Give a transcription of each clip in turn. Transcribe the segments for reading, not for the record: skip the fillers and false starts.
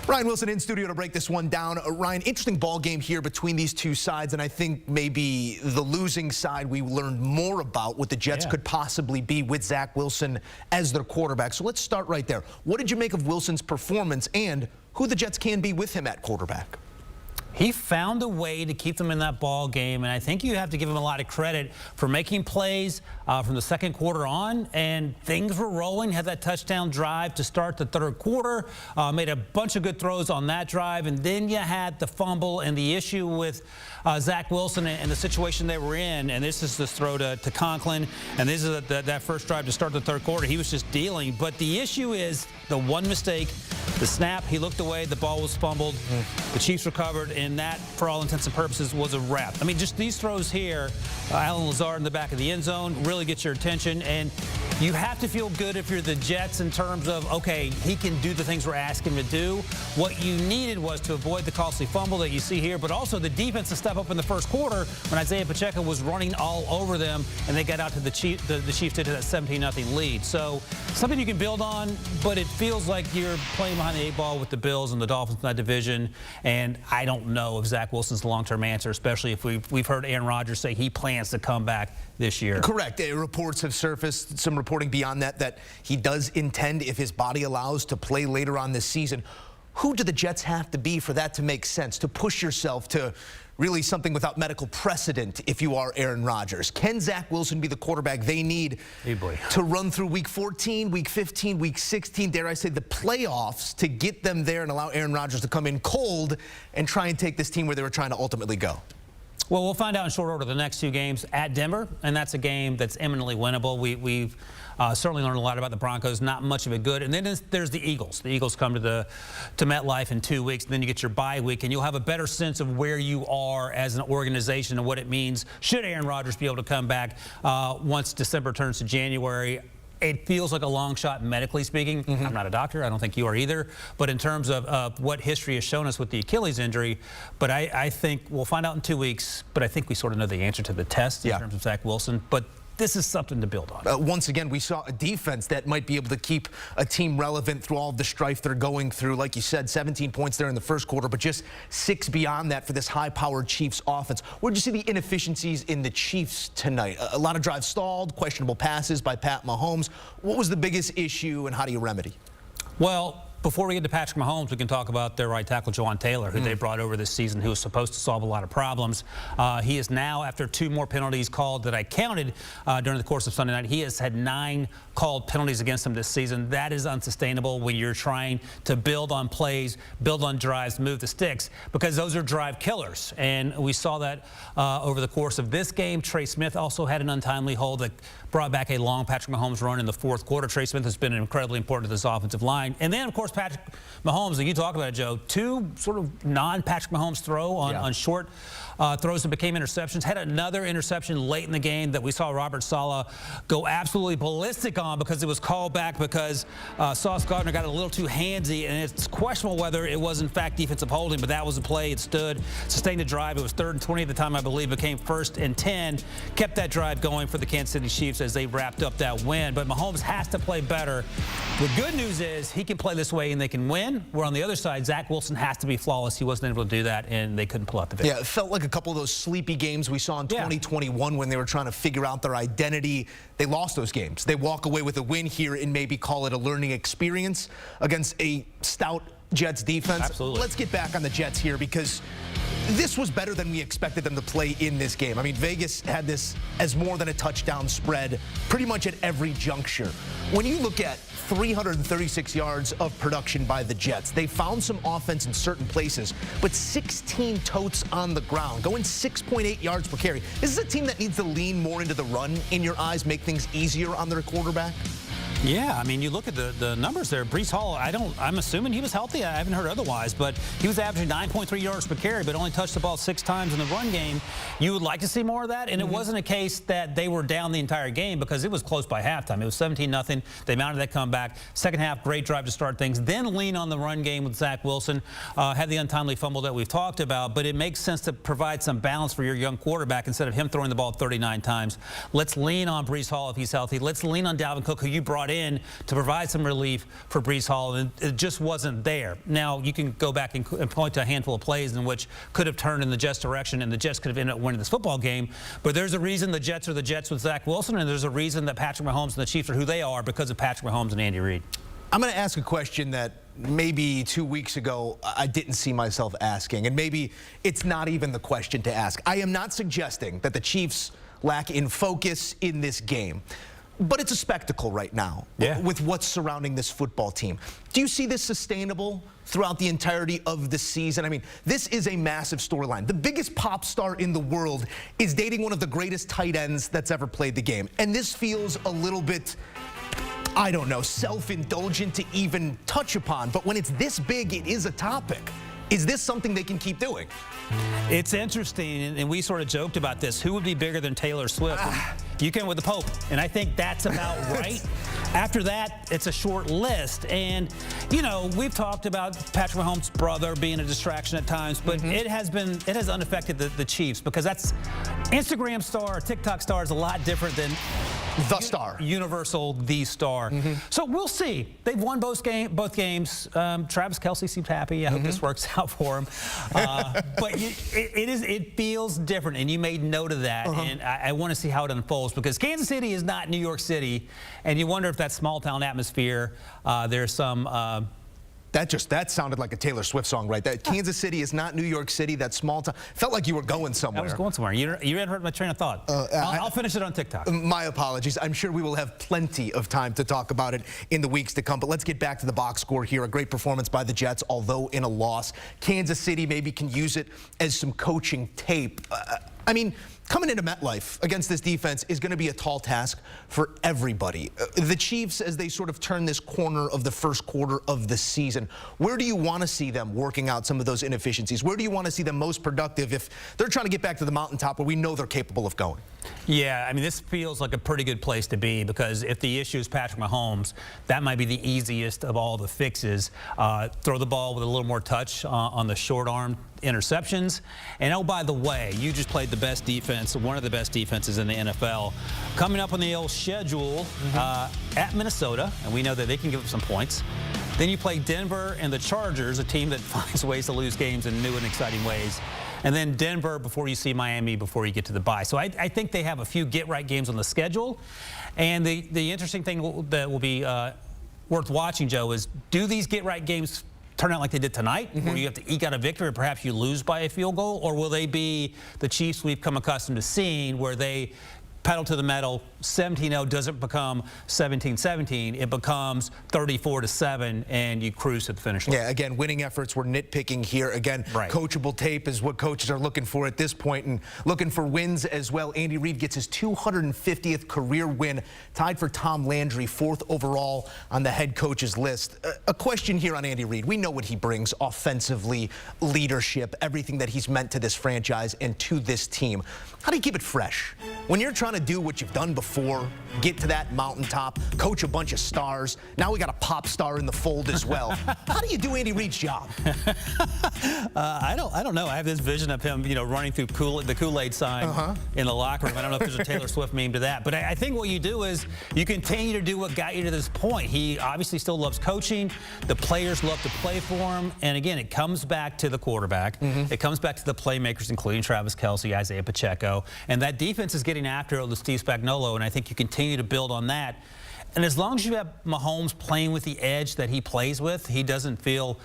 Ryan Wilson in studio to break this one down. Ryan, interesting ball game here between these two sides, and I think maybe the losing side we learned more about what the Jets could possibly be with Zach Wilson as their quarterback. So let's start right there. What did you make of Wilson's performance and who the Jets can be with him at quarterback? He found a way to keep them in that ball game, and I think you have to give him a lot of credit for making plays from the second quarter on, and things were rolling. Had that touchdown drive to start the third quarter, made a bunch of good throws on that drive, and then you had the fumble and the issue with Zach Wilson and the situation they were in, and this is this throw to Conklin, and this is that first drive to start the third quarter. He was just dealing, but the issue is the one mistake, the snap, he looked away, the ball was fumbled, the Chiefs recovered, and that, for all intents and purposes, was a wrap. I mean, just these throws here, Allen Lazard in the back of the end zone, really gets your attention, and you have to feel good if you're the Jets in terms of, okay, he can do the things we're asking him to do. What you needed was to avoid the costly fumble that you see here, but also the defense to step up in the first quarter when Isaiah Pacheco was running all over them, and they got out to the Chiefs to that 17-0 lead. So something you can build on, but it feels like you're playing behind the eight ball with the Bills and the Dolphins in that division, and I don't know if Zach Wilson's the long-term answer, especially if we've heard Aaron Rodgers say he plans to come back this year. Correct. Reports have surfaced, some reporting beyond that he does intend, if his body allows, to play later on this season. Who do the Jets have to be for that to make sense, to push yourself to really something without medical precedent if you are Aaron Rodgers? Can Zach Wilson be the quarterback they need to run through Week 14, Week 15, Week 16, dare I say the playoffs, to get them there and allow Aaron Rodgers to come in cold and try and take this team where they were trying to ultimately go? Well, we'll find out in short order the next two games at Denver, and that's a game that's eminently winnable. We've certainly learned a lot about the Broncos, not much of it good. And then there's the Eagles. The Eagles come to MetLife in 2 weeks, and then you get your bye week, and you'll have a better sense of where you are as an organization and what it means should Aaron Rodgers be able to come back once December turns to January. It feels like a long shot medically speaking. I'm not a doctor. I don't think you are either. But in terms of what history has shown us with the Achilles injury, but I think we'll find out in 2 weeks. But I think we sort of know the answer to the test in terms of Zach Wilson. But this is something to build on. Once again, we saw a defense that might be able to keep a team relevant through all of the strife they're going through. Like you said, 17 points there in the first quarter, but just 6 beyond that for this high-powered Chiefs offense. Where did you see the inefficiencies in the Chiefs tonight? A lot of drives stalled, questionable passes by Pat Mahomes. What was the biggest issue, and how do you remedy? Well, before we get to Patrick Mahomes, we can talk about their right tackle, Jawan Taylor, who they brought over this season, who was supposed to solve a lot of problems. He is now, after 2 more penalties called that I counted during the course of Sunday night, he has had 9 called penalties against him this season. That is unsustainable when you're trying to build on plays, build on drives, move the sticks, because those are drive killers. And we saw that over the course of this game. Trey Smith also had an untimely hold that brought back a long Patrick Mahomes run in the fourth quarter. Trey Smith has been incredibly important to this offensive line. And then, of course, Patrick Mahomes, and you talk about it, Joe, 2 sort of non-Patrick Mahomes throw on short throws that became interceptions. Had another interception late in the game that we saw Robert Saleh go absolutely ballistic on because it was called back because Sauce Gardner got a little too handsy, and it's questionable whether it was in fact defensive holding, but that was a play. It stood, sustained the drive. It was 3rd and 20 at the time, I believe. Became 1st and 10. Kept that drive going for the Kansas City Chiefs as they wrapped up that win. But Mahomes has to play better. The good news is he can play this way and they can win. Where on the other side, Zach Wilson has to be flawless. He wasn't able to do that, and they couldn't pull out the victory. Yeah, it felt like a couple of those sleepy games we saw in 2021 when they were trying to figure out their identity. They lost those games. They walk away with a win here and maybe call it a learning experience against a stout Jets defense. Absolutely. Let's get back on the Jets here, because this was better than we expected them to play in this game. I mean, Vegas had this as more than a touchdown spread pretty much at every juncture. When you look at 336 yards of production by the Jets, they found some offense in certain places, but 16 totes on the ground, going 6.8 yards per carry. Is this a team that needs to lean more into the run, in your eyes, make things easier on their quarterback? Yeah, I mean, you look at the numbers there. Breece Hall, I'm assuming he was healthy. I haven't heard otherwise, but he was averaging 9.3 yards per carry, but only touched the ball 6 times in the run game. You would like to see more of that, and it wasn't a case that they were down the entire game because it was close by halftime. It was 17-0. They mounted that comeback. Second half, great drive to start things. Then lean on the run game with Zach Wilson. Had the untimely fumble that we've talked about, but it makes sense to provide some balance for your young quarterback instead of him throwing the ball 39 times. Let's lean on Breece Hall if he's healthy. Let's lean on Dalvin Cook, who you brought brought in to provide some relief for Breece Hall, and it just wasn't there. Now, you can go back and point to a handful of plays in which could have turned in the Jets' direction, and the Jets could have ended up winning this football game. But there's a reason the Jets are the Jets with Zach Wilson, and there's a reason that Patrick Mahomes and the Chiefs are who they are because of Patrick Mahomes and Andy Reid. I'm going to ask a question that maybe 2 weeks ago I didn't see myself asking, and maybe it's not even the question to ask. I am not suggesting that the Chiefs lack in focus in this game, but it's a spectacle right now with what's surrounding this football team. Do you see this sustainable throughout the entirety of the season? I mean, this is a massive storyline. The biggest pop star in the world is dating one of the greatest tight ends that's ever played the game, and this feels a little bit, I don't know, self-indulgent to even touch upon, but when it's this big, it is a topic. Is this something they can keep doing? It's interesting, and we sort of joked about this. Who would be bigger than Taylor Swift? You came with the Pope, and I think that's about right. After that, it's a short list. And, you know, we've talked about Patrick Mahomes' brother being a distraction at times, but it has unaffected the Chiefs, because that's Instagram star, TikTok star is a lot different than the star. Universal, the star. So we'll see. They've won both games. Travis Kelce seems happy. I hope this works out for him. But it feels different, and you made note of that. And I want to see how it unfolds, because Kansas City is not New York City, and you wonder if that small town atmosphere, there's some. That sounded like a Taylor Swift song right there. Kansas City is not New York City. That small town. Felt like you were going somewhere. I was going somewhere. You hadn't heard my train of thought. I'll finish it on TikTok. My apologies. I'm sure we will have plenty of time to talk about it in the weeks to come. But let's get back to the box score here. A great performance by the Jets, although in a loss. Kansas City maybe can use it as some coaching tape. I mean, coming into MetLife against this defense is going to be a tall task for everybody. The Chiefs, as they sort of turn this corner of the first quarter of the season, where do you want to see them working out some of those inefficiencies? Where do you want to see them most productive if they're trying to get back to the mountaintop where we know they're capable of going? Yeah, I mean, this feels like a pretty good place to be, because if the issue is Patrick Mahomes, that might be the easiest of all the fixes. Throw the ball with a little more touch on the short arm interceptions. And oh, by the way, you just played the best defense, one of the best defenses in the NFL. Coming up on the old schedule at Minnesota, and we know that they can give up some points. Then you play Denver and the Chargers, a team that finds ways to lose games in new and exciting ways. And then Denver before you see Miami, before you get to the bye. So I think they have a few get-right games on the schedule. And the interesting thing that will be worth watching, Joe, is do these get-right games turn out like they did tonight, where you have to eke out a victory and perhaps you lose by a field goal? Or will they be the Chiefs we've come accustomed to seeing, where they pedal to the metal, 17-0 doesn't become 17-17, it becomes 34-7, and you cruise to the finish line. Yeah, again, winning efforts, we're nitpicking here. Again, coachable tape is what coaches are looking for at this point, and looking for wins as well. Andy Reid gets his 250th career win, tied for Tom Landry, 4th overall on the head coach's list. A question here on Andy Reid. We know what he brings offensively, leadership, everything that he's meant to this franchise and to this team. How do you keep it fresh? When you're trying to do what you've done before, get to that mountaintop, coach a bunch of stars, now we got a pop star in the fold as well. How do you do Andy Reid's job? I don't know. I have this vision of him, running through the Kool-Aid sign in the locker room. I don't know if there's a Taylor Swift meme to that, but I think what you do is you continue to do what got you to this point. He obviously still loves coaching. The players love to play for him, and again, it comes back to the quarterback. It comes back to the playmakers, including Travis Kelce, Isaiah Pacheco, and that defense is getting after Steve Spagnuolo, and I think you continue to build on that. And as long as you have Mahomes playing with the edge that he plays with, he doesn't feel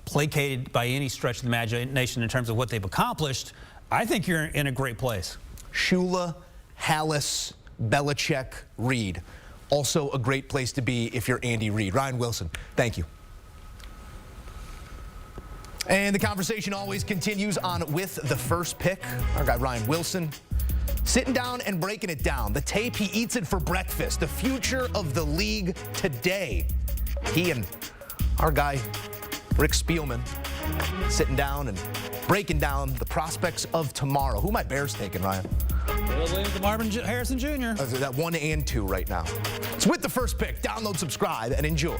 placated by any stretch of the imagination in terms of what they've accomplished, I think you're in a great place. Shula, Hallis, Belichick, Reid. Also a great place to be if you're Andy Reid. Ryan Wilson, thank you. And the conversation always continues on With the First Pick. Our guy Ryan Wilson sitting down and breaking it down. The tape, he eats it for breakfast. The future of the league today. He and our guy Rick Spielman sitting down and breaking down the prospects of tomorrow. Who my Bears taking, Ryan? Marvin Harrison Jr. That 1 and 2 right now. It's With the First Pick. Download, subscribe, and enjoy.